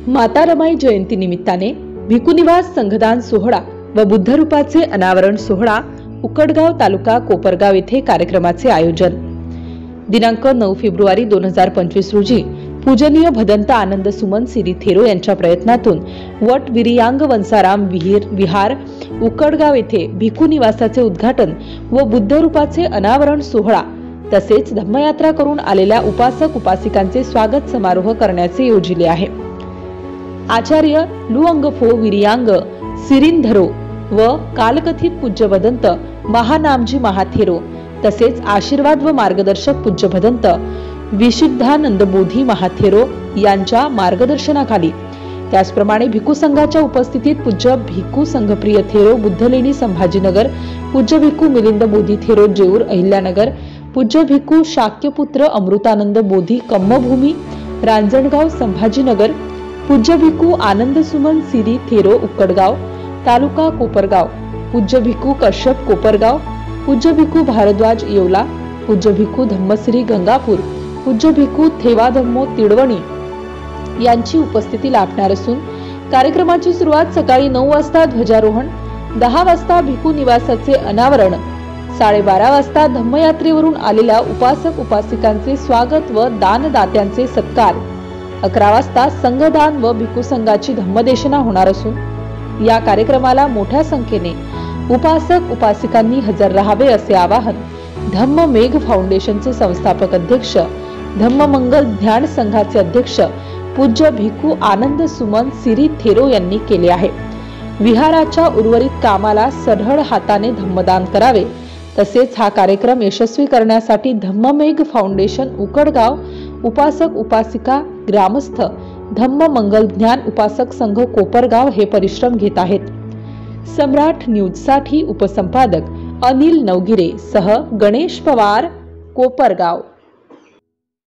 माता रमाई जयंती निमित्ताने भिकुनिवास संघदान सोहळा व बुद्धरूपाचे अनावरण सोहळा उकडगाव तालुका कोपरगाव येथे कार्यक्रमाचे आयोजन दिनांक 9 फेब्रुवारी 2025 रोजी पूजनीय भदंत आनंद सुमन सिरी थेरो यांच्या प्रयत्नातून वट विरियांग वंसाराम विहार उकडगाव येथे भिकुनिवासाचे उद्घाटन व बुद्धरूपाचे अनावरण सोहळा तसेच धम्मयात्रा करून आलेल्या उपासक उपासिकांचे स्वागत समारोह करण्याचे योजिले आहे। आचार्य लुअंगफो विरियांग सिरिंधरो व कालकथित पूज्य भदंत महानामजी महाथेरो तसेच आशीर्वाद व मार्गदर्शक पूज्य भदंत विशुद्धानंद बोधी महाथेरो यांच्या मार्गदर्शनाखाली त्याचप्रमाणे भिक्खू संघाच्या उपस्थितीत पूज्य भिक्खू संघप्रिय थेरो बुद्धलेणी संभाजीनगर, पूज्य भिक्खू मिलिंद बोधी थेरो जेऊर अहिल्यानगर, पूज्य भिक्खू शाक्यपुत्र अमृतानंद बोधी कम्मभूमी रांजणगाव संभाजीनगर, पूज्य भिक्खू आनंद सुमन सिरी थेरो उकडगाव तालुका कोपरगाव, पूज्य भिक्खू कश्यप कोपरगाव, पूज्य भिक्खू भारद्वाज येवला, पूज्य भिक्खू धम्मश्री गंगापूर, पूज्य भिक्खू थेवा धम्मो तिडवणी यांची उपस्थिती लाभणार असून कार्यक्रमाची सुरुवात सकाळी 9 वाजता ध्वजारोहण, 10 वाजता भिक्खू निवासाचे अनावरण, 12:30 वाजता धम्मयात्रेवरून आलेल्या उपासक उपासिकांचे स्वागत व दानदात्यांचे सत्कार, 11 वाजता संघदान व भिक्खू संघाची धम्मदेशना होणार असून या कार्यक्रमाला मोठ्या संख्येने उपासक उपासिकांनी हजर राहावे असे आवाहन धम्ममेघ फाउंडेशनचे संस्थापक अध्यक्ष धम्ममंगल ज्ञान संघाचे अध्यक्ष पूज्य भिक्खू आनंद सुमन सिरी थेरो यांनी केले आहे। विहाराच्या उर्वरित कामाला सढळ हाताने धम्मदान करावे तसेच हा कार्यक्रम यशस्वी करण्यासाठी धम्ममेघ फाउंडेशन उकडगाव उपासक उपासिका ग्रामस्थ धम्ममंगल ज्ञान उपासक संघ कोपरगाव हे परिश्रम घेत आहेत। सम्राट न्यूज साठी उपसंपादक अनिल नवगिरे सह गणेश पवार कोपरगाव।